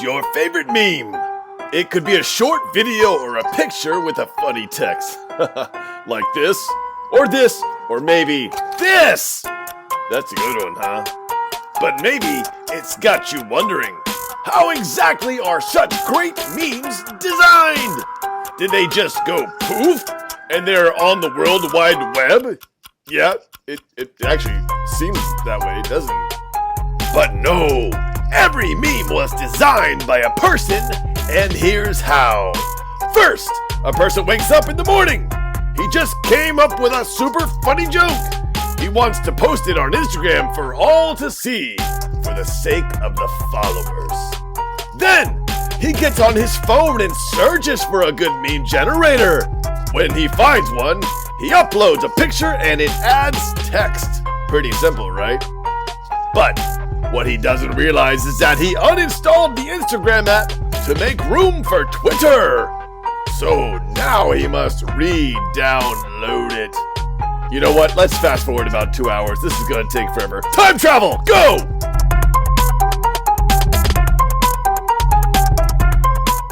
What's your favorite meme? It could be a short video or a picture with a funny text. Like this, or maybe this! That's a good one, huh? But maybe it's got you wondering, how exactly are such great memes designed? Did they just go poof, and they're on the World Wide Web? Yeah, it actually seems that way, doesn't it? But no, every meme was designed by a person, and here's how. First, a person wakes up in the morning. He just came up with a super funny joke. He wants to post it on Instagram for all to see, for the sake of the followers. Then, he gets on his phone and searches for a good meme generator. When he finds one, he uploads a picture and it adds text. Pretty simple, right? But what he doesn't realize is that he uninstalled the Instagram app to make room for Twitter. So now he must re-download it. You know what? Let's fast forward about 2 hours. This is gonna take forever. Time travel, go!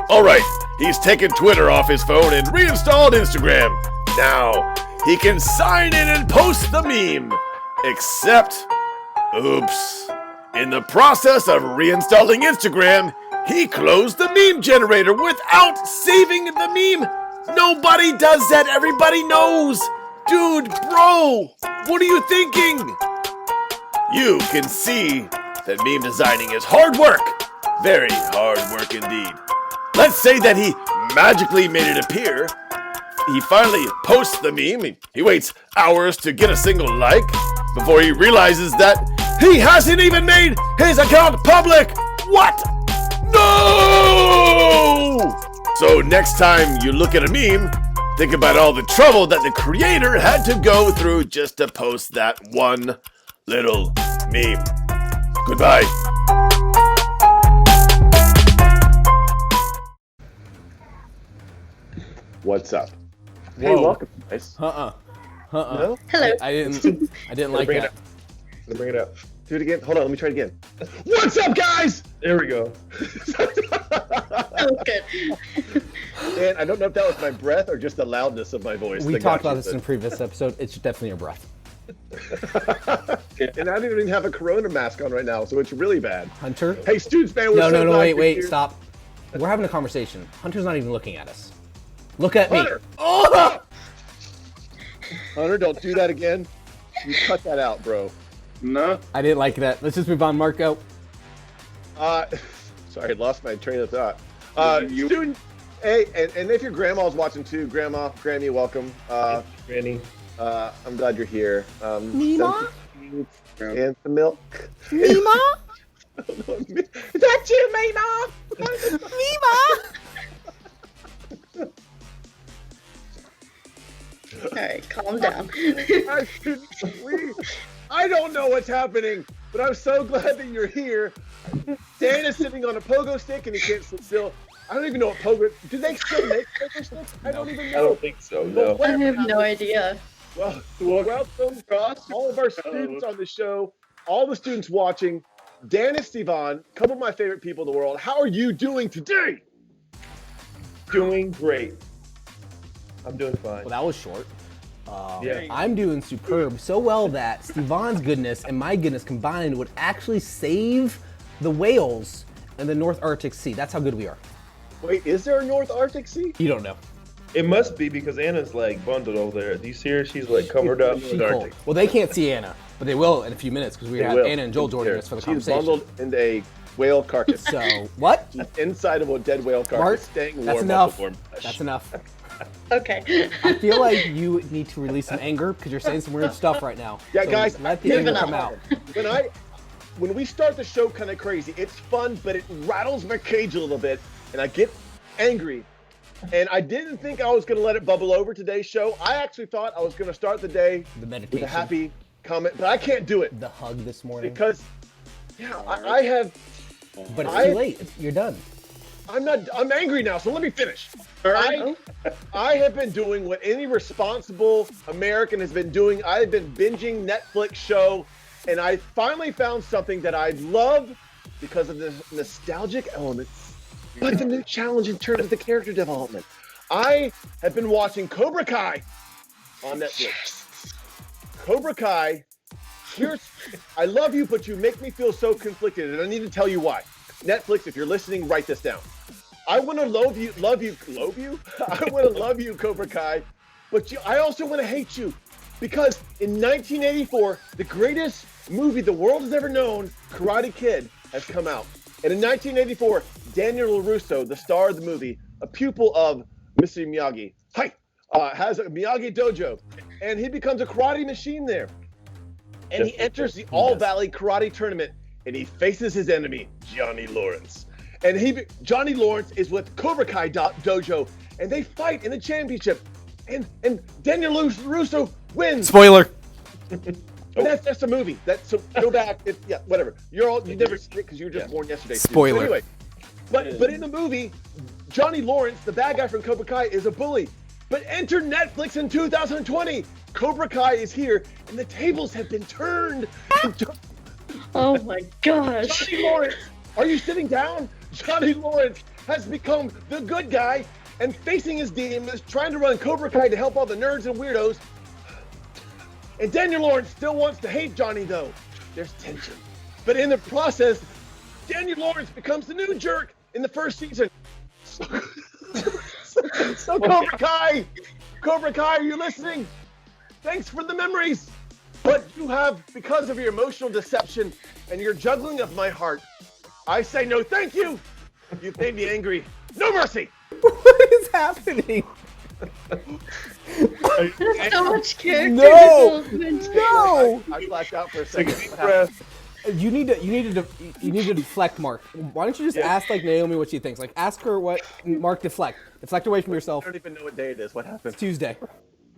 Alright, he's taken Twitter off his phone and reinstalled Instagram. Now, he can sign in and post the meme. Except, oops. In the process of reinstalling Instagram, he closed the meme generator without saving the meme. Nobody does that, everybody knows. Dude, bro, what are you thinking? You can see that meme designing is hard work. Very hard work indeed. Let's say that he magically made it appear. He finally posts the meme. He waits hours to get a single like before he realizes that he hasn't even made his account public. What? No! So next time you look at a meme, think about all the trouble that the creator had to go through just to post that one little meme. Goodbye. What's up? Hey, welcome, guys. No? Hello. I didn't like that. Bring it up. Do it again. Hold on, let me try it again. What's up, guys? There we go. Oh, good. And I don't know if that was my breath or just the loudness of my voice. We talked about this in a previous episode. It's definitely your breath. And I don't even have a Corona mask on right now, so it's really bad. Hunter? Hey, students, man. No, wait, stop. We're having a conversation. Hunter's not even looking at us. Look at Hunter. me. Oh! Hunter, don't do that again. You cut that out, bro. No. I didn't like that. Let's just move on, Marco. Sorry, I lost my train of thought. Student, hey, and if your grandma's watching too, Grandma, Grammy, welcome. Granny. I'm glad you're here. Mima? And some milk. Mima? Is that you, Mima? Mima? Alright, calm down. I don't know what's happening, but I'm so glad that you're here. Dan is sitting on a pogo stick and he can't sit still. I don't even know what pogo. Do they still make pogo sticks? I don't even know. I don't think so. No. I have no idea. Well, welcome all of our students on the show, all the students watching. Dan and Stevan, a couple of my favorite people in the world. How are you doing today? Doing great. I'm doing fine. Well, that was short. Yeah. I'm doing superb. So well that Stevan's goodness and my goodness combined would actually save the whales in the North Arctic Sea. That's how good we are. Wait, is there a North Arctic Sea? You don't know. It must be because Anna's like bundled over there. Do you see her? She's like covered up. She's cold. Well, they can't see Anna, but they will in a few minutes because we have Anna and Joel joining us for the She's conversation. bundled into a whale carcass. So, what? She's inside of a dead whale carcass, Mark, staying warm. that's off enough. the warm flesh. That's enough. Okay. I feel like you need to release some anger because you're saying some weird stuff right now. Yeah, So guys, let the anger come out. When we start the show kind of crazy, it's fun, but it rattles my cage a little bit, and I get angry. And I didn't think I was going to let it bubble over today's show. I actually thought I was going to start the day The meditation. with a happy comment, but I can't do it The hug this morning. because, I have. But it's too late. You're done. I'm angry now, so let me finish. I have been doing what any responsible American has been doing. I've been binging Netflix show, and I finally found something that I love because of the nostalgic elements, but the new challenge in terms of the character development. I have been watching Cobra Kai on Netflix. Cobra Kai, I love you, but you make me feel so conflicted, and I need to tell you why. Netflix, if you're listening, write this down. I want to love you. I want to love you, Cobra Kai, but I also want to hate you, because in 1984, the greatest movie the world has ever known, Karate Kid, has come out. And in 1984, Daniel LaRusso, the star of the movie, a pupil of Mr. Miyagi, has a Miyagi dojo, and he becomes a karate machine there. And he enters the All Valley Karate Tournament, and he faces his enemy, Johnny Lawrence. And Johnny Lawrence is with Cobra Kai dojo, and they fight in the championship. And Daniel LaRusso wins. Spoiler. That's the movie. So go back. Whatever. You never see it because you were just born yesterday. Spoiler. Anyway, but in the movie, Johnny Lawrence, the bad guy from Cobra Kai, is a bully. But enter Netflix in 2020. Cobra Kai is here, and the tables have been turned. Oh my gosh. Johnny Lawrence, are you sitting down? Johnny Lawrence has become the good guy and facing his demons, trying to run Cobra Kai to help all the nerds and weirdos. And Daniel Lawrence still wants to hate Johnny, though. There's tension. But in the process, Daniel Lawrence becomes the new jerk in the first season. So Cobra Kai, are you listening? Thanks for the memories. But you have, because of your emotional deception and your juggling of my heart, I say no thank you. You've made me angry. No mercy. What is happening? There's so much character No! development. No! I flashed out for a second. Take a deep breath. You need to deflect Mark. Why don't you just ask like Naomi what she thinks? Like ask her what Mark deflect. Deflect away from yourself. I don't even know what day it is. What happened? Tuesday.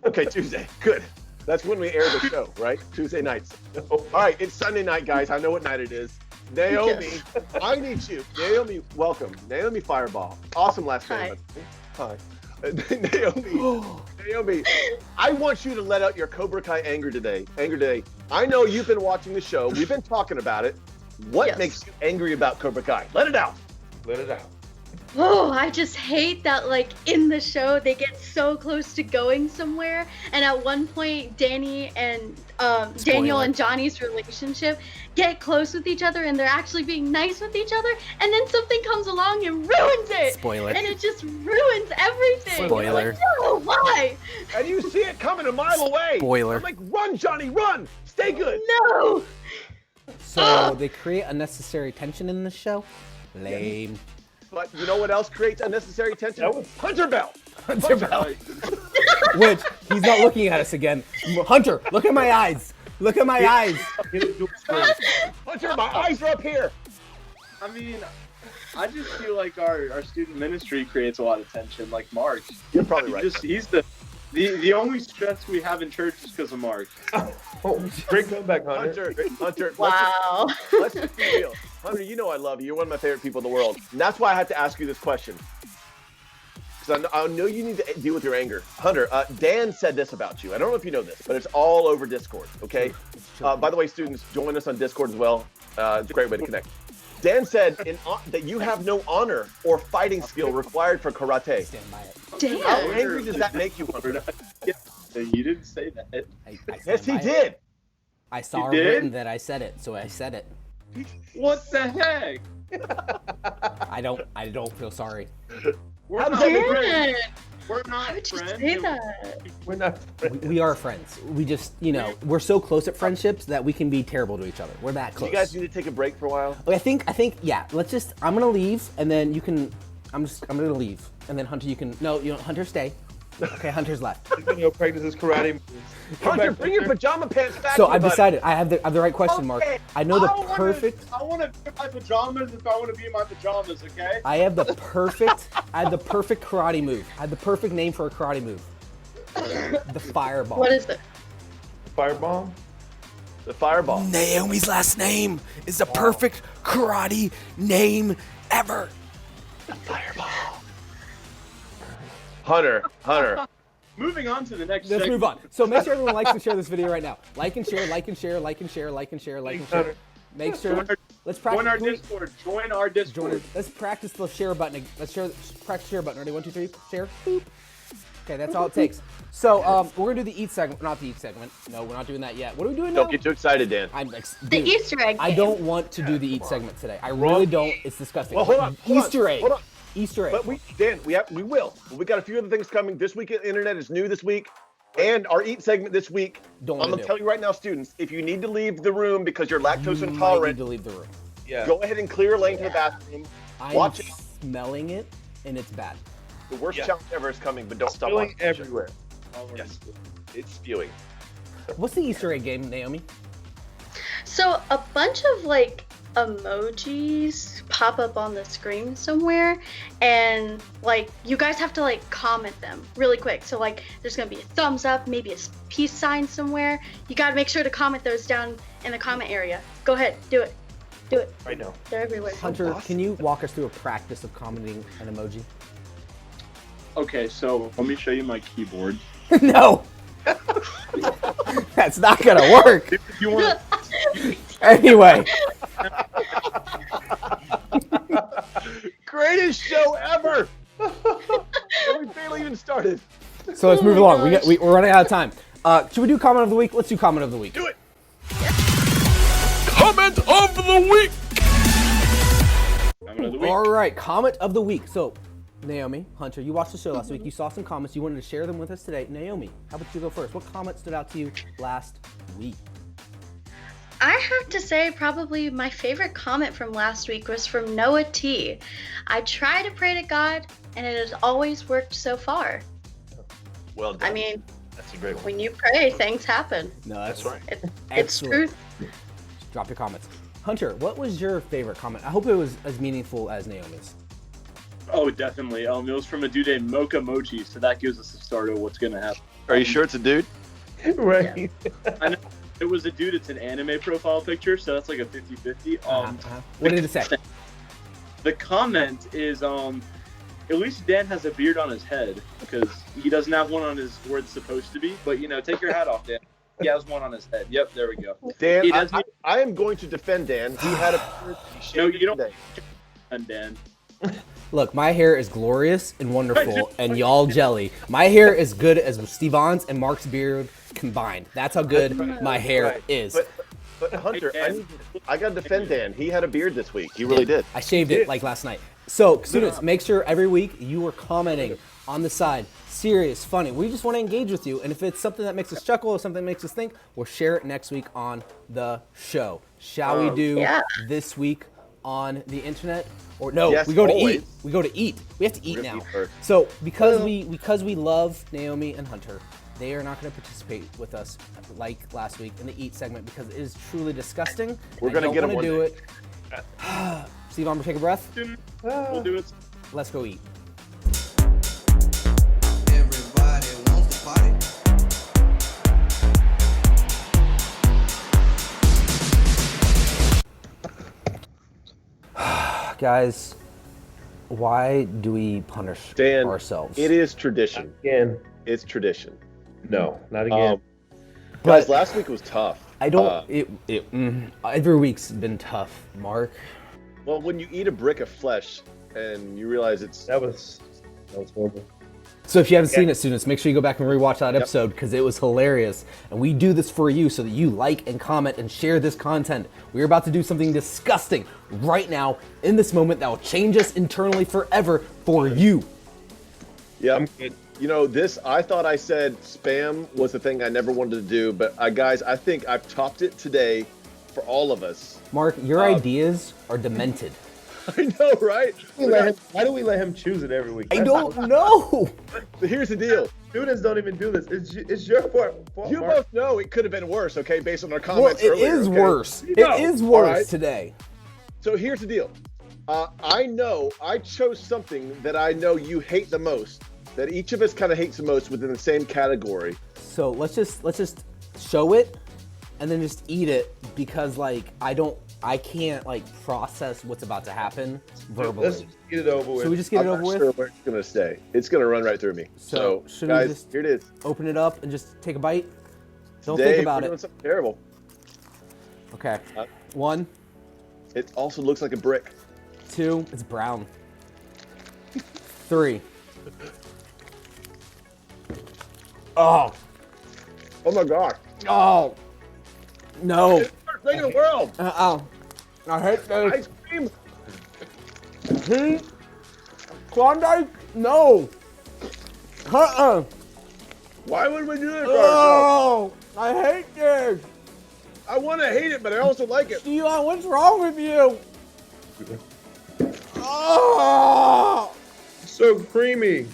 Okay, Tuesday. Good. That's when we air the show, right? Tuesday nights. All right, it's Sunday night, guys. I know what night it is. Naomi, I need you. Naomi, welcome. Naomi Fireball. Awesome last name. Hi. Naomi, I want you to let out your Cobra Kai anger today. I know you've been watching the show. We've been talking about it. What makes you angry about Cobra Kai? Let it out. Let it out. Oh, I just hate that, like, in the show, they get so close to going somewhere, and at one point, Danny and Daniel and Johnny's relationship get close with each other, and they're actually being nice with each other, and then something comes along and ruins it! Spoiler. And it just ruins everything! Spoiler. Like, no, why? And you see it coming a mile away. Spoiler. I'm like, run, Johnny, run! Stay good. No! So they create unnecessary tension in the show? Lame. But you know what else creates unnecessary tension? Hunter Bell. Hunter Bell. Which, he's not looking at us again. Hunter, look at my eyes. Look at my eyes. Hunter, my eyes are up here. I mean, I just feel like our student ministry creates a lot of tension, like Mark. You're probably right. He's the only stress we have in church is because of Mark. Great comeback, Hunter. Hunter. Wow. Let's just be real. Hunter, you know I love you. You're one of my favorite people in the world. And that's why I had to ask you this question. Because I know you need to deal with your anger. Hunter, Dan said this about you. I don't know if you know this, but it's all over Discord, okay? By the way, students, join us on Discord as well. It's a great way to connect. Dan said that you have no honor or fighting skill required for karate. Stand by it. Damn. How angry does that make you, Hunter? You didn't say that. I Yes, stand he by it. did. I saw He did? written that I said it, so I said it. What the heck? I don't feel sorry. We're How does not that make friends. We're Why not would you friends. say that? We're not friends. We are friends. We just, we're so close at friendships that we can be terrible to each other. We're that close. You guys need to take a break for a while. Okay, I think, yeah. Let's just. I'm gonna leave, and then you can. I'm gonna leave, and then Hunter, you can. No, Hunter, stay. Okay, Hunter's left. Practice his karate moves. Hunter, bring your pajama pants back. So here, I've bud. decided. I have the right question, Mark. I know the perfect. I want to be my pajamas if I want to be in my pajamas, okay? I have the perfect. I had the perfect karate move. I had the perfect name for a karate move. The fireball. What is it? Firebomb. The fireball. Naomi's last name is the perfect karate name ever. The fireball. Hunter. Moving on to the next Let's segment. move on. So make sure everyone likes and share this video right now. Like and share, like and share, like and share, like and share, like and share. Make sure. Let's practice. Join our Discord. Join our Discord. Let's practice the share button. Practice share button. Ready? 1, 2, 3. Share. Boop. Okay, that's all it takes. So we're gonna do the eat segment. Not the eat segment. No, we're not doing that yet. What are we doing now? Don't get too excited, Dan. The Easter egg. I don't want to do the eat segment today. I really don't. It's disgusting. Well, hold on. Easter egg. Hold on. Easter egg. But we will. We got a few other things coming. This week at Internet is new this week. And our eat segment this week. I'm going to tell you right now, students, if you need to leave the room because you're lactose intolerant, need to leave the room. Yeah. Go ahead and clear a lane to the bathroom. Watch it. Smelling it, and it's bad. The worst challenge ever is coming, but don't stop Spilling watching. everywhere. Yes. It's spewing. What's the Easter egg game, Naomi? So a bunch of like emojis pop up on the screen somewhere, and like you guys have to like comment them really quick. So like there's gonna be a thumbs up, maybe a peace sign somewhere. You gotta make sure to comment those down in the comment area. Go ahead, do it. Do it. Right now. They're everywhere. Hunter, can you walk us through a practice of commenting an emoji? Okay, so let me show you my keyboard. No! That's not gonna work! If you want Anyway. Greatest show ever! And we barely even started. So let's move along. We're running out of time. Should we do comment of the week? Let's do comment of the week. Do it! Comment of the week! comment of the week. All right, comment of the week. So, Naomi, Hunter, you watched the show last week. You saw some comments. You wanted to share them with us today. Naomi, how about you go first? What comment stood out to you last week? I have to say probably my favorite comment from last week was from Noah T. I try to pray to God, and it has always worked so far. Well done. I mean, that's a great one. when you pray, things happen. No, that's right. It's Excellent. truth. Drop your comments. Hunter, what was your favorite comment? I hope it was as meaningful as Naomi's. Oh, definitely. It was from a dude named Mocha Mochi, so that gives us a start of what's gonna happen. Are you sure it's a dude? Right. I know it was a dude. It's an anime profile picture, so that's like a 50-50. What did it say? The comment is, at least Dan has a beard on his head because he doesn't have one on his where it's supposed to be. But take your hat off, Dan. He has one on his head. Yep, there we go. Dan, He doesn't- I am going to defend Dan. He had a No, you don't. today. And Dan. Look, my hair is glorious and wonderful, and y'all jelly. My hair is good as Stevan's and Mark's beard combined. That's how good my hair Right. is. But Hunter, Dan. I got to defend Dan. He had a beard this week. He really did. I shaved it like last night. So, students, make sure every week you are commenting on the side. Serious, funny. We just want to engage with you. And if it's something that makes us chuckle or something that makes us think, we'll share it next week on the show. Shall we do this week on the internet? Or no, Yes, we go to always. eat. We go to eat. We have to eat We're gonna now. eat first. So because we love Naomi and Hunter, they are not going to participate with us like last week in the eat segment because it is truly disgusting. We're gonna get them to one do day. it. Steve, I'm gonna take a breath. We'll do it. Let's go eat. Everybody wants to party. Guys, why do we punish Dan, ourselves? it is tradition. Again. It's tradition. No, not again. Guys, last week was tough. I don't. Every week's been tough, Mark. Well, when you eat a brick of flesh and you realize it's That was horrible. So if you haven't seen it, students, make sure you go back and rewatch that episode because it was hilarious. And we do this for you so that you like and comment and share this content. We're about to do something disgusting right now in this moment that will change us internally forever for you. yeah. I'm good. I thought I said spam was the thing I never wanted to do, but guys, I think I've topped it today for all of us. Mark, your ideas are demented. I know, right? Why do we let him choose it every week? I don't know. But here's the deal. Students don't even do this. It's your fault. You Mark. both know it could have been worse, okay, based on our Well, comments it earlier. is okay? worse. You know. It is All worse right? today. So here's the deal. I know I chose something that I know you hate the most, that each of us kind of hates the most within the same category. So let's just show it and then just eat it because I can't process what's about to happen verbally. Let's just get it over with. So we just get I'm it over not with. sure where it's going to stay. It's going to run right through me. So, should we guys, just- here it is. Open it up and just take a bite. Don't Today, think about we're doing it. something terrible. Okay. 1, It also looks like a brick. 2, it's brown. 3. Oh. Oh my gosh. Oh. No. It's the worst thing in the world. Oh. I hate this. Ice cream. Klondike? No. Why would we do this to ourselves? Oh. I hate this. I want to hate it, but I also like it. Dion, what's wrong with you? Oh. So creamy.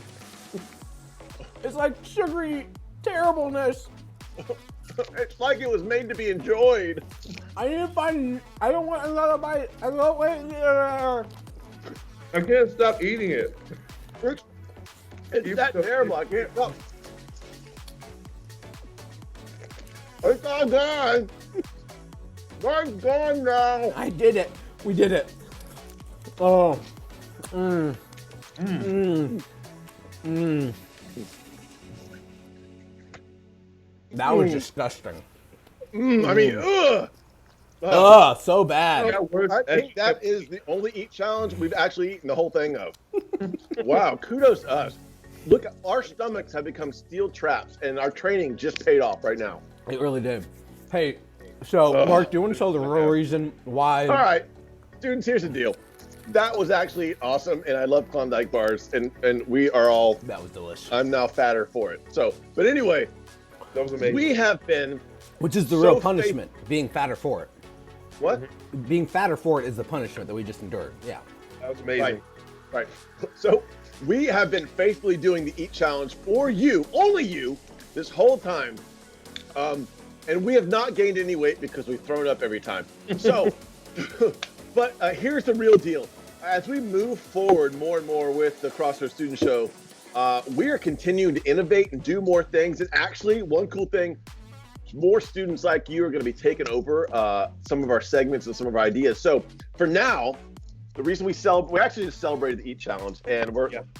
It's like sugary terribleness. It's like it was made to be enjoyed. I need to find. I don't want another bite. I don't want. I can't stop eating it. It's that terrible. I can't stop. It's all gone. It's gone now. I did it. We did it. Oh. Mmm. Mmm. Mmm. That was disgusting. I mean, ugh. Ugh, so bad. I think that is the only eat challenge we've actually eaten the whole thing of. Wow, kudos to us. Look, our stomachs have become steel traps, and our training just paid off right now. It really did. Hey, so Mark, do you want to tell the real reason why? All right, students, here's the deal. That was actually awesome, and I love Klondike bars, and we are all. That was delicious. I'm now fatter for it. So, but anyway, That was amazing. we have been. Which is the so real punishment, being fatter for it. What? Being fatter for it is the punishment that we just endured. Yeah. That was amazing. Right. So we have been faithfully doing the Eat Challenge for you, only you, this whole time. And we have not gained any weight because we've thrown up every time. So, but here's the real deal. As we move forward more and more with the Crossroads Student Show, we are continuing to innovate and do more things. And actually, one cool thing, more students like you are going to be taking over some of our segments and some of our ideas. So for now, the reason we actually just celebrated the Eat Challenge, and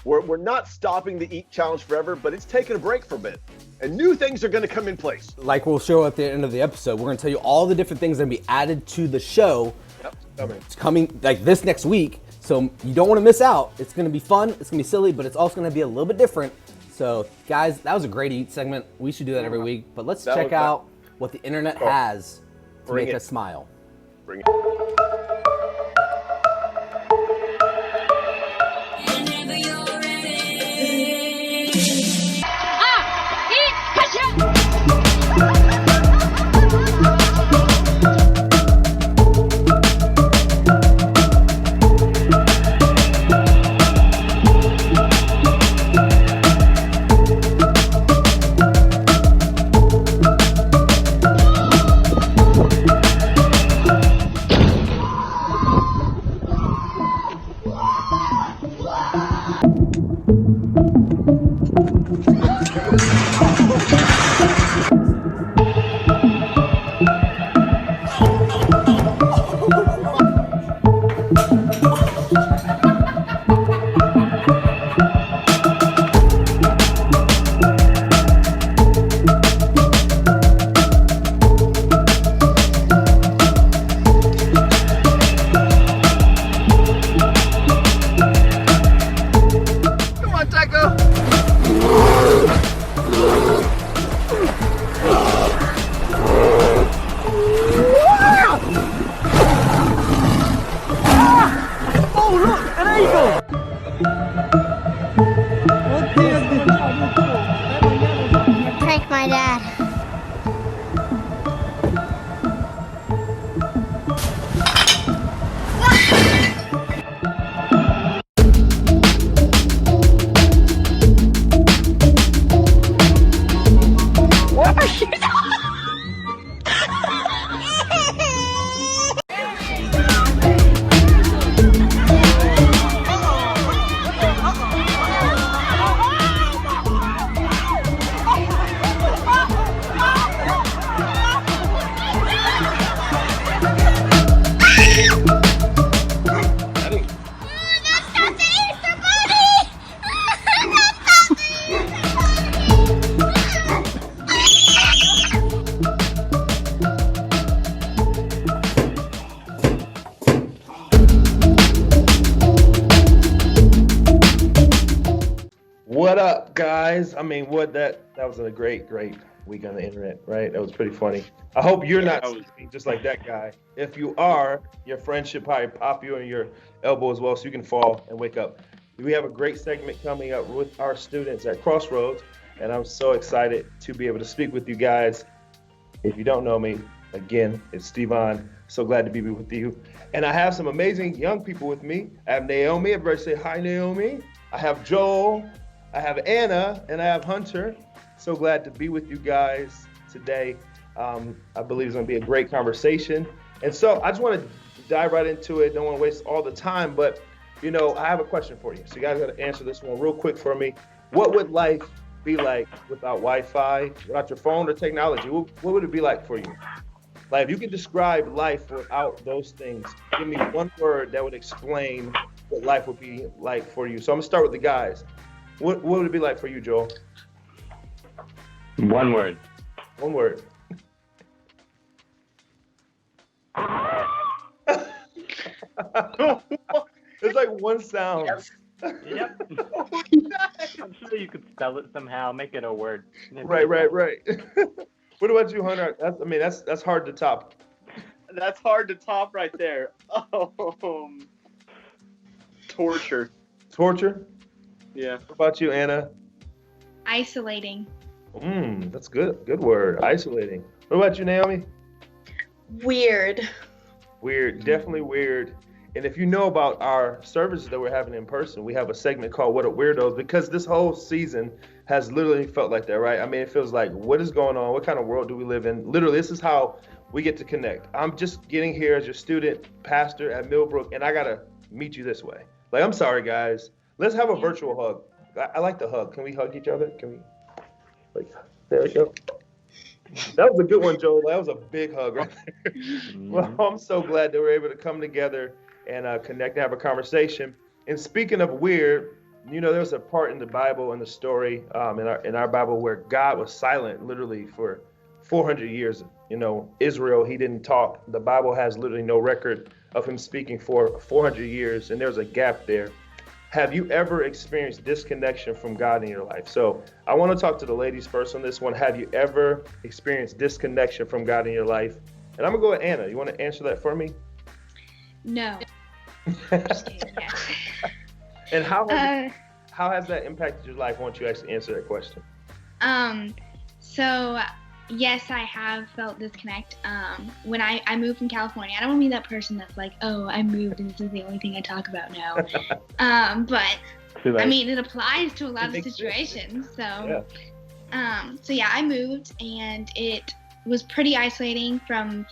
we're not stopping the Eat Challenge forever, but it's taking a break for a bit, and new things are going to come in place. Like we'll show at the end of the episode, we're going to tell you all the different things that are going to be added to the show. Yep. It's coming like this next week, so you don't want to miss out. It's going to be fun, it's going to be silly, but it's also going to be a little bit different. So guys, that was a great Eat segment. We should do that every week, but let's check out what the internet has to make us smile. Bring it. up, guys? I mean, that was a great week on the internet, right? That was pretty funny. I hope you're not sleeping just like that guy. If you are, your friend should probably pop you in your elbow as well so you can fall and wake up. We have a great segment coming up with our students at Crossroads, and I'm so excited to be able to speak with you guys. If you don't know me, again, it's Stevan. So glad to be with you. And I have some amazing young people with me. I have Naomi. Everybody say hi, Naomi. I have Joel. I have Anna, and I have Hunter. So glad to be with you guys today. I believe it's going to be a great conversation. And so I just want to dive right into it. Don't want to waste all the time, but I have a question for you. So you guys got to answer this one real quick for me. What would life be like without Wi-Fi, without your phone or technology? What would it be like for you? Like, if you could describe life without those things, give me one word that would explain what life would be like for you. So I'm gonna start with the guys. What would it be like for you, Joel? One word. One word. It's like one sound. Yep. I'm sure you could spell it somehow, make it a word. Right. What about you, Hunter? That's hard to top. That's hard to top right there. Torture. Torture? Yeah. What about you, Anna? Isolating. That's good. Good word. Isolating. What about you, Naomi? Weird. Weird. Definitely weird. And if you know about our services that we're having in person, we have a segment called What Are Weirdos? Because this whole season has literally felt like that, right? I mean, it feels like, what is going on? What kind of world do we live in? Literally, this is how we get to connect. I'm just getting here as your student pastor at Millbrook, and I got to meet you this way. Like, I'm sorry, guys. Let's have a virtual hug. I like the hug. Can we hug each other? Can we? Like, there we go. That was a good one, Joel. That was a big hug right there. Well, I'm so glad that we're able to come together and connect and have a conversation. And speaking of weird, there's a part in the Bible, in the story, in our Bible, where God was silent literally for 400 years. Israel, he didn't talk. The Bible has literally no record of him speaking for 400 years, and there's a gap there. Have you ever experienced disconnection from God in your life? So I want to talk to the ladies first on this one. Have you ever experienced disconnection from God in your life? And I'm going to go with Anna. You want to answer that for me? No. Just kidding, yeah. And how has that impacted your life once you actually answer that question? So yes, I have felt disconnect. When I moved from California, I don't want to be that person that's like, oh, I moved and this is the only thing I talk about now. But I mean, it applies to a lot of situations. So, I moved, and it was pretty isolating from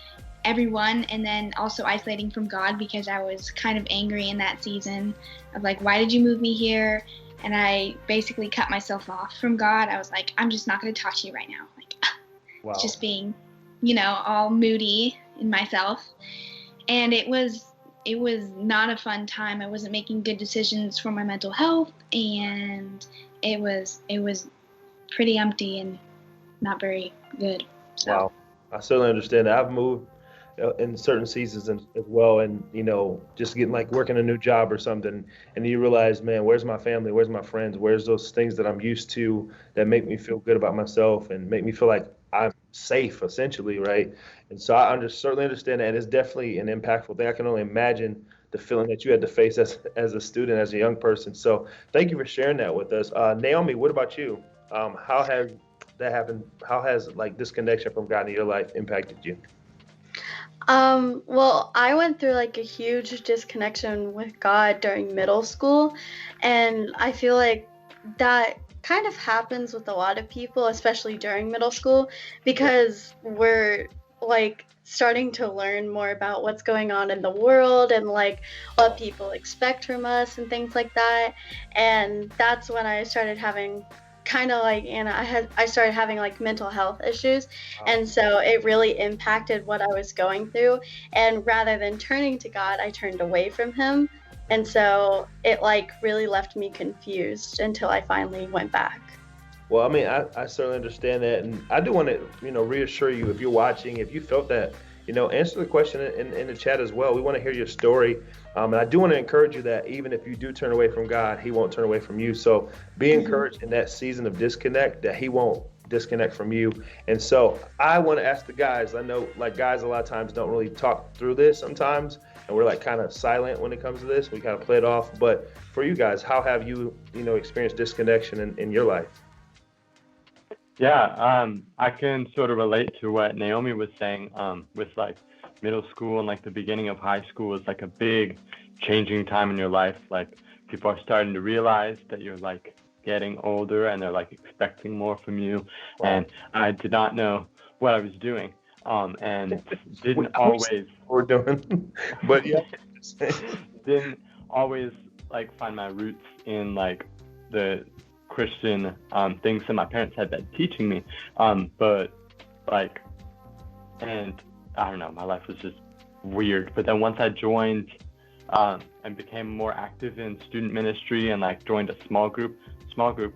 everyone, and then also isolating from God, because I was kind of angry in that season of like, why did you move me here? And I basically cut myself off from God. I was like, I'm just not going to talk to you right now. Like, wow. Just being, all moody in myself. And it was not a fun time. I wasn't making good decisions for my mental health, and it was pretty empty and not very good. So. Wow. I certainly understand that. I've moved in certain seasons as well, and just getting like working a new job or something, and you realize, man, where's my family, where's my friends, where's those things that I'm used to that make me feel good about myself and make me feel like I'm safe, essentially, right? And so I certainly understand that, and it's definitely an impactful thing. I can only imagine the feeling that you had to face as a student, as a young person. So thank you for sharing that with us. Naomi, what about you? How has that happened? How has disconnection from God in your life impacted you? Well, I went through a huge disconnection with God during middle school, and I feel like that kind of happens with a lot of people, especially during middle school, because we're starting to learn more about what's going on in the world and what people expect from us and things like that. And that's when I started having kind of Anna, I started having mental health issues. And so it really impacted what I was going through. And rather than turning to God, I turned away from him. And so it really left me confused until I finally went back. Well, I mean, I certainly understand that. And I do want to, reassure you, if you're watching, if you felt that answer the question in the chat as well. We want to hear your story. And I do want to encourage you that even if you do turn away from God, he won't turn away from you. So be encouraged in that season of disconnect that he won't disconnect from you. And so I want to ask the guys, I know like guys a lot of times don't really talk through this sometimes, and we're like kind of silent when it comes to this. We kind of play it off. But for you guys, how have you, experienced disconnection in your life? Yeah, I can sort of relate to what Naomi was saying with like middle school and like the beginning of high school is like a big changing time in your life. Like people are starting to realize that you're like getting older and they're like expecting more from you. Wow. And I did not know what I was doing and didn't always we're doing, but yeah, didn't always like find my roots in like the Christian things that my parents had been teaching me, but like, and I don't know, my life was just weird. But then once I joined and became more active in student ministry and like joined a small group,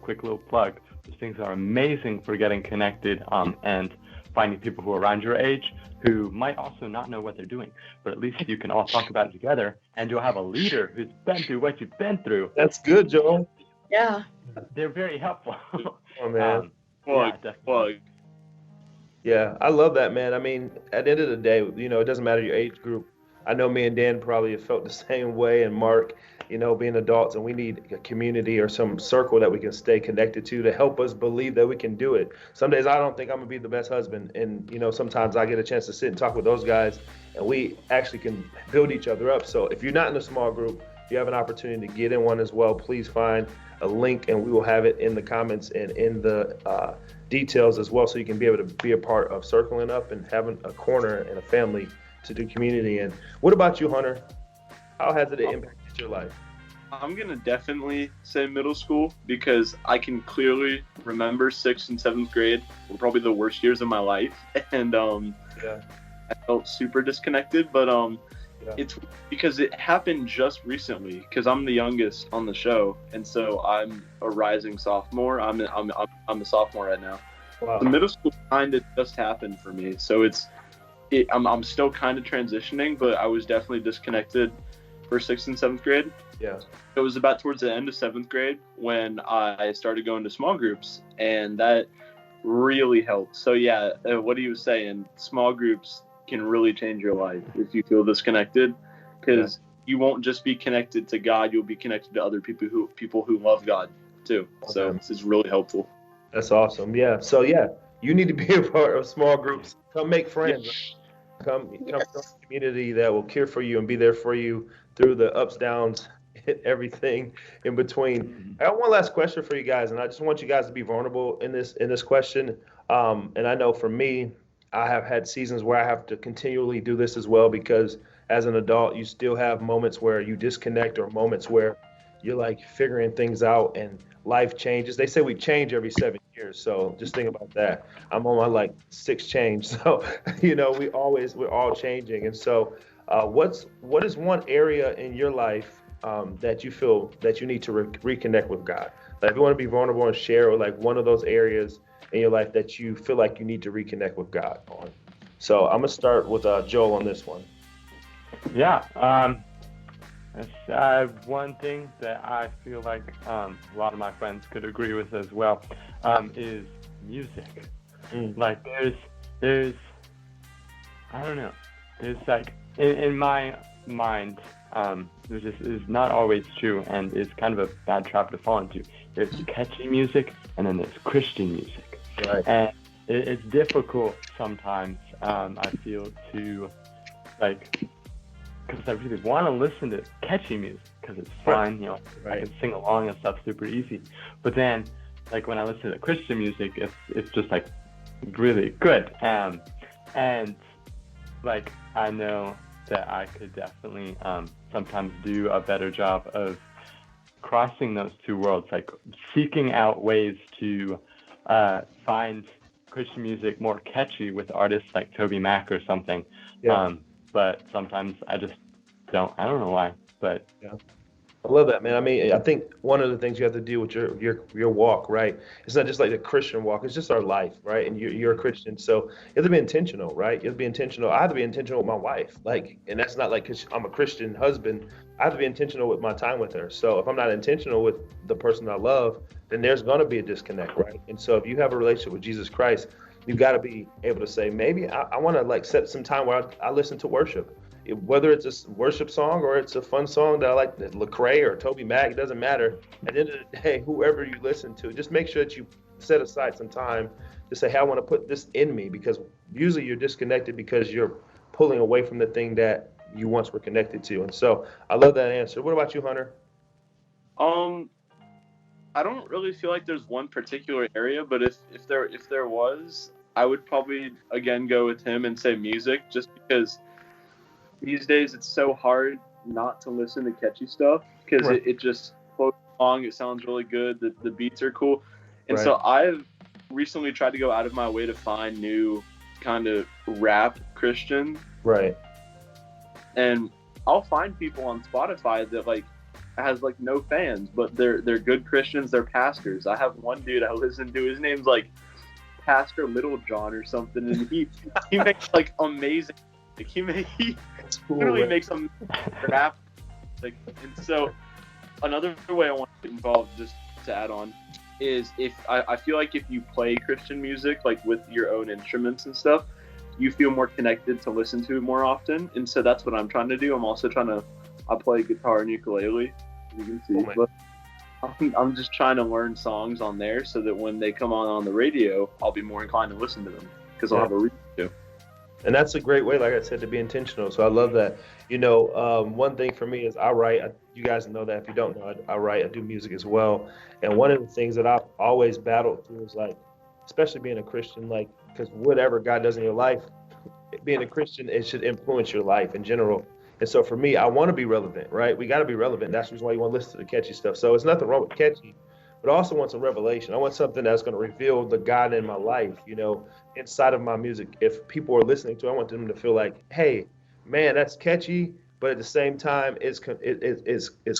quick little plug, those things are amazing for getting connected and finding people who are around your age who might also not know what they're doing, but at least you can all talk about it together and you'll have a leader who's been through what you've been through. That's good, Joel. Yeah. They're very helpful. Oh, man. Plug. Yeah, I love that, man. I mean, at the end of the day, it doesn't matter your age group. I know me and Dan probably have felt the same way, and Mark, being adults, and we need a community or some circle that we can stay connected to help us believe that we can do it. Some days I don't think I'm gonna be the best husband, and sometimes I get a chance to sit and talk with those guys, and we actually can build each other up. So if you're not in a small group, you have an opportunity to get in one as well. Please find a link, and we will have it in the comments and in the details as well, so you can be able to be a part of circling up and having a corner and a family to do community. And what about you, Hunter? How has it impacted your life? I'm gonna definitely say middle school because I can clearly remember 6th and 7th grade were probably the worst years of my life, and I felt super disconnected. But it's because it happened just recently because I'm the youngest on the show, and so I'm a rising sophomore. I'm a sophomore right now. Wow. The middle school kind of just happened for me, so I'm still kind of transitioning, but I was definitely disconnected for 6th and 7th grade. Yeah. It was about towards the end of 7th grade when I started going to small groups, and that really helped. So yeah, what he was saying, small groups can really change your life if you feel disconnected, because you won't just be connected to God, you'll be connected to other people who love God too. So this is really helpful. That's awesome. Yeah. So yeah, you need to be a part of small groups. Come make friends. Yeah. Come to a community that will care for you and be there for you through the ups, downs, everything in between. I got one last question for you guys, and I just want you guys to be vulnerable in this question. And I know for me, I have had seasons where I have to continually do this as well, because as an adult, you still have moments where you disconnect, or moments where you're like figuring things out and life changes. They say we change every 7 years. So just think about that. I'm on my like 6th change. So, we're all changing. And so what is one area in your life that you feel that you need to reconnect with God? Like if you want to be vulnerable and share, or like one of those areas in your life that you feel like you need to reconnect with God on. So I'm gonna start with Joel on this one. Yeah, one thing that I feel like a lot of my friends could agree with as well is music. Like there's I don't know, there's like in my mind there's just is not always true, and it's kind of a bad trap to fall into. There's catchy music, and then there's Christian music. Right. And it's difficult sometimes, I feel, to like, because I really want to listen to catchy music because it's fun, I can sing along and stuff super easy. But then, like when I listen to Christian music, it's just like really good. And like I know that I could definitely sometimes do a better job of crossing those two worlds, like seeking out ways to find Christian music more catchy with artists like Toby Mac or something. Yeah. But sometimes I just don't know why, but I love that, man. I mean, I think one of the things you have to do with your walk, right? It's not just like the Christian walk; it's just our life, right? And you're a Christian, so you have to be intentional, right? You have to be intentional. I have to be intentional with my wife, like, and that's not like because I'm a Christian husband. I have to be intentional with my time with her. So if I'm not intentional with the person I love, then there's going to be a disconnect, right? And so if you have a relationship with Jesus Christ, you've got to be able to say, maybe I want to like set some time where I listen to worship, whether it's a worship song or it's a fun song that I like, Lecrae or Toby Mac, it doesn't matter. At the end of the day, whoever you listen to, just make sure that you set aside some time to say, hey, I want to put this in me, because usually you're disconnected because you're pulling away from the thing that you once were connected to. And so I love that answer. What about you, Hunter? I don't really feel like there's one particular area, but if there was, I would probably again go with him and say music, just because these days it's so hard not to listen to catchy stuff because Right. it just floats along. It sounds really good. The beats are cool. And Right. so I've recently tried to go out of my way to find new kind of rap Christian. Right. And I'll find people on Spotify that like has like no fans, but they're good Christians. They're pastors. I have one dude I listen to. His name's like Pastor Little John or something, and he makes like amazing. Like he literally makes some rap. Like, and so another way I want to get involved, just to add on, is if I feel like if you play Christian music like with your own instruments and stuff, you feel more connected to listen to it more often. And so that's what I'm trying to do. I'm also I play guitar and ukulele, as you can see. But I'm just trying to learn songs on there so that when they come on the radio, I'll be more inclined to listen to them because I'll have a reason to. And that's a great way, like I said, to be intentional. So I love that. You know, one thing for me is I write. You guys know that. If you don't know, I write. I do music as well. And one of the things that I've always battled through is like, especially being a Christian, like, because whatever God does in your life, being a Christian, it should influence your life in general. And so for me, I want to be relevant, right? We got to be relevant. That's the reason why you want to listen to the catchy stuff. So it's nothing wrong with catchy, but I also want some revelation. I want something that's going to reveal the God in my life, you know, inside of my music. If people are listening to it, I want them to feel like, hey, man, that's catchy, but at the same time, it's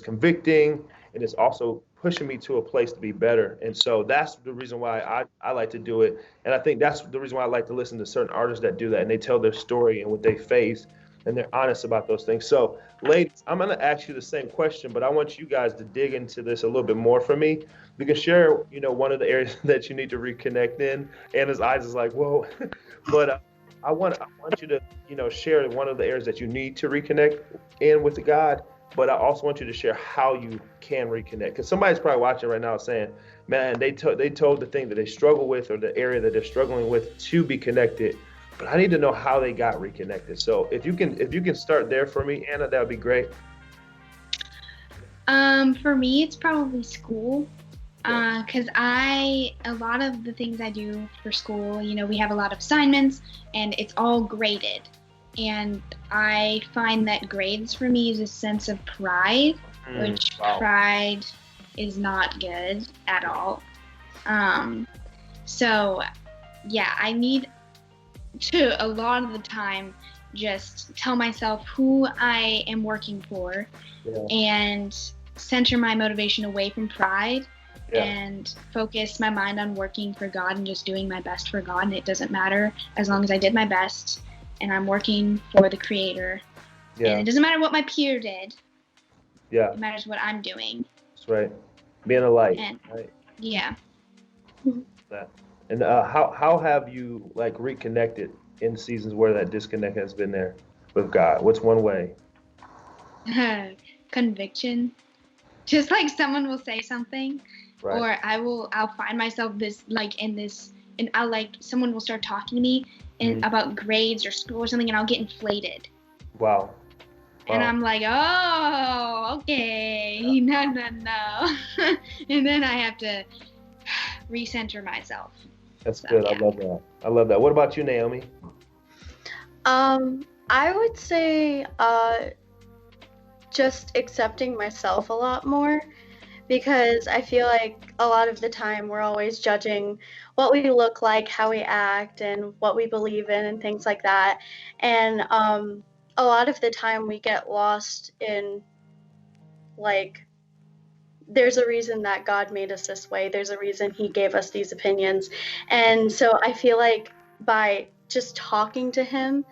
convicting, and it's also pushing me to a place to be better. And so that's the reason why I like to do it. And I think that's the reason why I like to listen to certain artists that do that, and they tell their story and what they face, and they're honest about those things. So, ladies, I'm going to ask you the same question, but I want you guys to dig into this a little bit more for me. You can share, you know, one of the areas that you need to reconnect in. Anna's eyes is like, whoa. But I want you to, you know, share one of the areas that you need to reconnect in with God. But I also want you to share how you can reconnect. Because somebody's probably watching right now saying, man, they told the thing that they struggle with or the area that they're struggling with to be connected. But I need to know how they got reconnected. So if you can start there for me, Anna, that would be great. For me, it's probably school. Because a lot of the things I do for school, you know, we have a lot of assignments and it's all graded. And I find that grades for me is a sense of pride, which pride is not good at all. So yeah, I need to a lot of the time just tell myself who I am working for and center my motivation away from pride and focus my mind on working for God and just doing my best for God. And it doesn't matter as long as I did my best and I'm working for the Creator. And it doesn't matter what my peer did. It matters what I'm doing. That's right. Being a light. And, right? Yeah. And how have you like reconnected in seasons where that disconnect has been there with God? What's one way? Conviction. Just like someone will say something, or I'll find myself and I'll like someone will start talking to me about grades or school or something, and I'll get inflated. Wow. And I'm like, oh, okay, no. And then I have to recenter myself. That's good. Yeah. I love that. What about you, Naomi? I would say just accepting myself a lot more, because I feel like a lot of the time we're always judging what we look like, how we act, and what we believe in, and things like that. And a lot of the time we get lost in like there's a reason that God made us this way. There's a reason he gave us these opinions. And so I feel like by just talking to him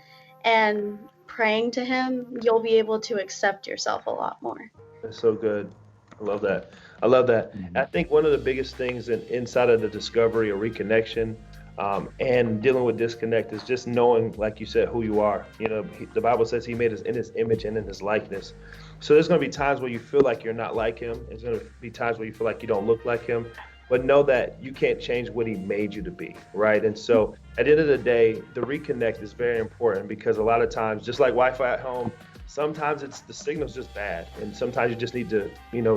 and praying to him, you'll be able to accept yourself a lot more. That's so good. I love that. I love that. I think one of the biggest things inside of the discovery or reconnection and dealing with disconnect is just knowing, like you said, who you are. You know, the Bible says he made us in his image and in his likeness. So there's going to be times where you feel like you're not like him. There's going to be times where you feel like you don't look like him. But know that you can't change what he made you to be, right? And so at the end of the day, the reconnect is very important because a lot of times, just like Wi-Fi at home, sometimes the signal's just bad. And sometimes you just need to,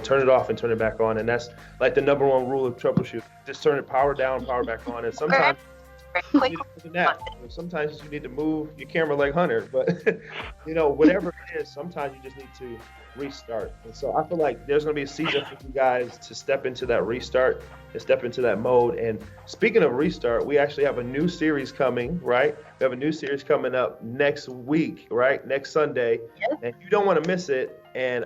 turn it off and turn it back on. And that's like the number one rule of troubleshoot. Just turn it power down, power back on. And sometimes you need to take a nap. Sometimes you need to move your camera like Hunter. But, whatever it is, sometimes you just need to restart. And so I feel like there's going to be a season for you guys to step into that restart and step into that mode. And speaking of restart, we actually have a new series coming, right? We have a new series coming up next week, right? Next Sunday. Yep. And you don't want to miss it. And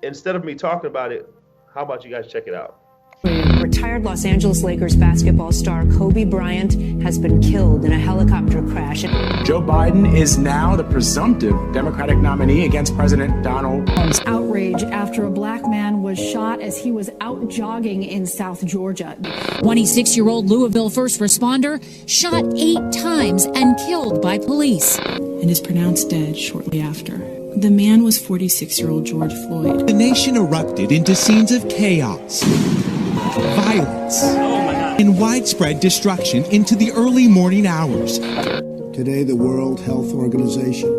instead of me talking about it, how about you guys check it out? Retired Los Angeles Lakers basketball star Kobe Bryant has been killed in a helicopter crash. Joe Biden is now the presumptive Democratic nominee against President Donald Trump. Outrage after a black man was shot as he was out jogging in South Georgia. 26-year-old Louisville first responder shot 8 times and killed by police. And is pronounced dead shortly after. The man was 46-year-old George Floyd. The nation erupted into scenes of chaos, violence, and widespread destruction into the early morning hours. Today, the World Health Organization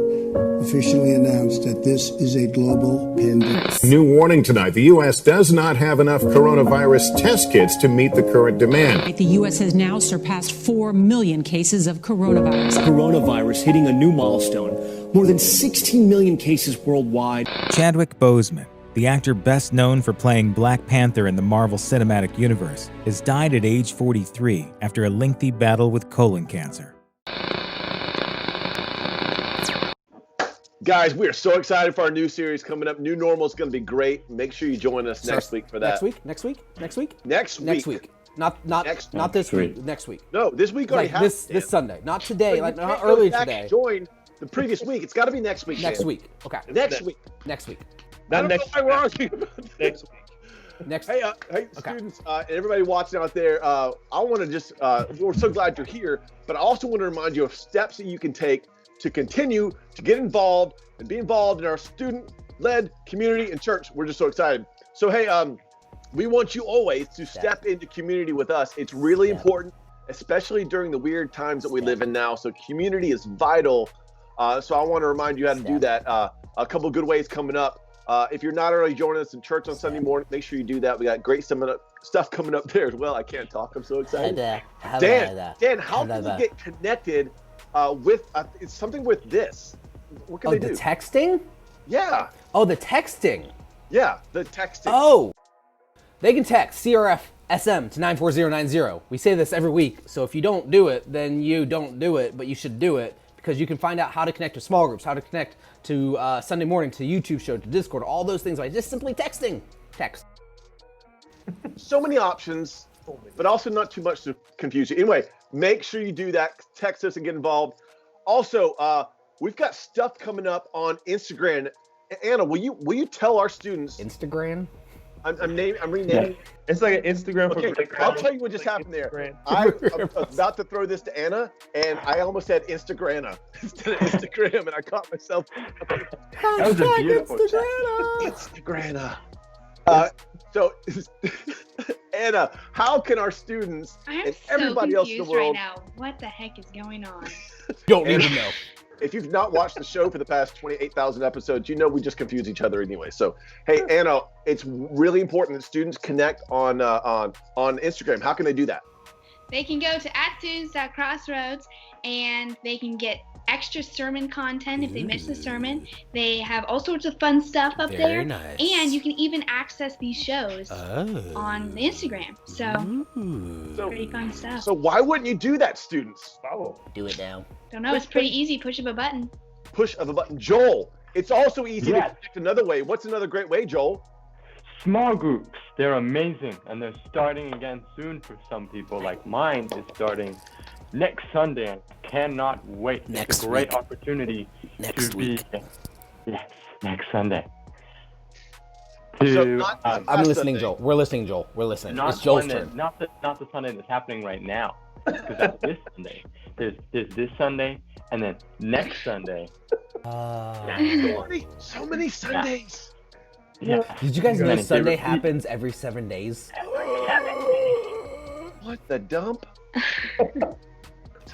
officially announced that this is a global pandemic. New warning tonight. The U.S. does not have enough coronavirus test kits to meet the current demand. The U.S. has now surpassed 4 million cases of coronavirus. Coronavirus hitting a new milestone. More than 16 million cases worldwide. Chadwick Boseman, the actor best known for playing Black Panther in the Marvel Cinematic Universe, has died at age 43 after a lengthy battle with colon cancer. Guys, we are so excited for our new series coming up. New Normal is going to be great. Make sure you join us next week for that. Next week. Next week. Not this week. Next week. No, this week already happened. This Sunday. Not today. Not earlier today. Join the previous week. It's got to be next week. Next week. Okay. Next week. Not next week. We're arguing about next week. Hey, okay. Students, and everybody watching out there, I want to just, we're so glad you're here, but I also want to remind you of steps that you can take to continue to get involved and be involved in our student-led community and church. We're just so excited. So, hey, we want you always to step into community with us. It's really important, especially during the weird times that we live in now. So community is vital. So I want to remind you how to do that. A couple of good ways coming up. If you're not already joining us in church on Sunday morning, make sure you do that. We got great stuff coming up there as well. I can't talk. I'm so excited. Dan, how can we get connected with it's something with this? What can they do? The texting? Yeah. Oh, the texting. Yeah, the texting. Oh, they can text CRFSM to 94090. We say this every week, so if you don't do it, then you don't do it, but you should do it because you can find out how to connect to small groups, how to connect to Sunday morning, to YouTube show, to Discord, all those things by just simply texting. Text. So many options, but also not too much to confuse you. Anyway, make sure you do that. Text us and get involved. Also, we've got stuff coming up on Instagram. Anna, will you tell our students Instagram? I'm renaming. It's like an Instagram. Okay, I'll tell you what just happened there. I'm about to throw this to Anna, and I almost said Instagram instead of Instagram, and I caught myself. That was a beautiful Instagram. So, Anna, how can our students and everybody else in the world? Right now. What the heck is going on? Don't need to know. If you've not watched the show for the past 28,000 episodes, you know we just confuse each other anyway. So, hey, Anna, it's really important that students connect on Instagram. How can they do that? They can go to @students.crossroads and they can get extra sermon content if they miss the sermon. They have all sorts of fun stuff up there. Nice. And you can even access these shows on Instagram. So, pretty fun stuff. So why wouldn't you do that, students? Follow. Do it now. Don't know. It's pretty easy. Push of a button. Push of a button. Joel, it's also easy to connect another way. What's another great way, Joel? small groups. They're amazing, and they're starting again soon for some people. Like mine is starting next Sunday. I cannot wait. It's a great opportunity to be. Yes, next Sunday. I'm listening, Joel. We're listening, Joel. We're listening. It's Joel's turn. Not the Sunday that's happening right now, because that's this Sunday. There's this Sunday, and then next Sunday. So many Sundays. Yeah. Did you guys know Sunday happens every 7 days? What the dump?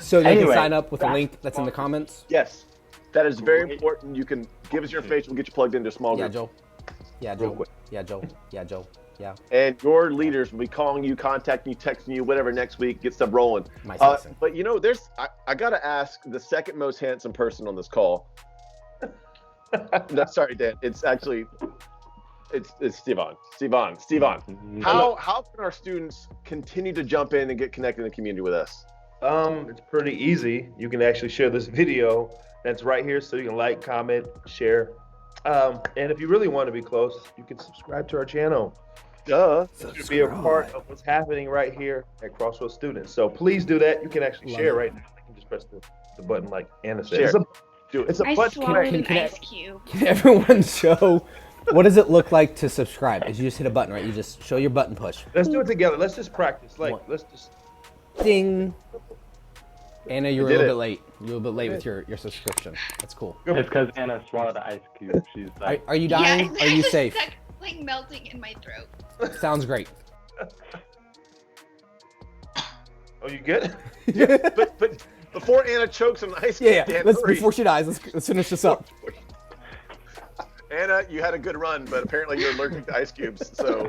So they can sign up with the link that's in the comments? Yes. That is very important. You can give us your information. We'll get you plugged into a small group. Yeah, Joel. Yeah, Joel. Yeah. And your leaders will be calling you, contacting you, texting you, whatever next week, get stuff rolling. But you know, I got to ask the second most handsome person on this call. No, sorry, Dan. It's actually... It's Stevan. How can our students continue to jump in and get connected in the community with us? It's pretty easy. You can actually share this video that's right here, so you can like, comment, share. And if you really want to be close, you can subscribe to our channel. Duh. To be a part of what's happening right here at Crossroads Students. So please do that. You can actually share right now. You can just press the button like Anna said. It's a button. Swallowed an ice cube. Can everyone show... What does it look like to subscribe? Is you just hit a button, right? You just show your button push. Let's do it together. Let's just practice. Let's just... Ding. Anna, you were a little bit late. You were a little bit late with your subscription. That's cool. It's because Anna swallowed the ice cube. She's like, are you dying? Yeah, Are you safe? It's like melting in my throat. Sounds great. Oh, you good? but before Anna chokes on the ice cube, Dan, before she dies, let's finish this up. Anna, you had a good run, but apparently you're allergic to ice cubes, so...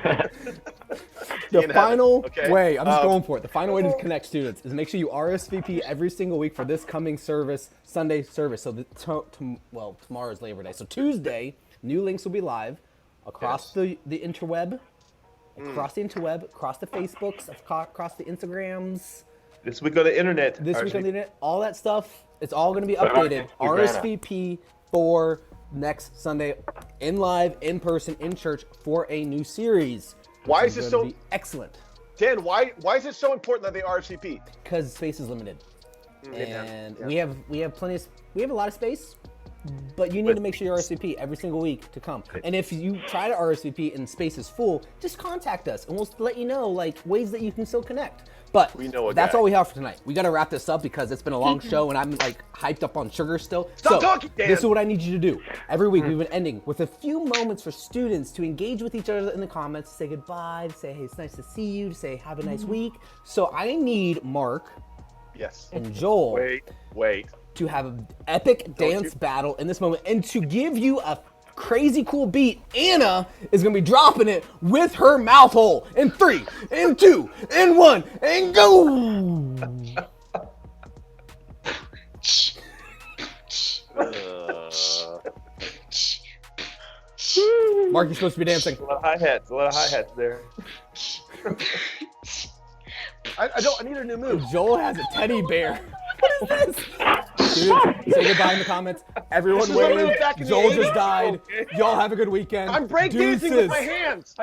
The final way, I'm just going for it. The final way to connect students is make sure you RSVP every single week for this coming service, Sunday service. So, tomorrow is Labor Day. So Tuesday, new links will be live across the interweb, across the Facebooks, across the Instagrams. This week on the internet. All that stuff. It's all going to be updated. RSVP for next Sunday in live, in person, in church for a new series. Why is this so excellent? Dan, why is it so important that they RSVP? Because space is limited. And we have a lot of space, but you need to make sure you RSVP every single week to come. And if you try to RSVP and space is full, just contact us and we'll let you know ways that you can still connect. But that's all we have for tonight. We got to wrap this up because it's been a long show and I'm hyped up on sugar still. Stop talking, Dan. This is what I need you to do. Every week we've been ending with a few moments for students to engage with each other in the comments, to say goodbye, to say, hey, it's nice to see you, to say, have a nice week. So I need Mark and Joel to have an epic dance battle in this moment and to give you a crazy cool beat. Anna is gonna be dropping it with her mouth hole in 3, in 2, in 1, and go. Mark, you're supposed to be dancing. A lot of hi-hats there. I need a new move. Joel has a teddy bear. What is this? Students, say goodbye in the comments. Everyone wave. Joel just died. Y'all have a good weekend. I'm breakdancing with my hands.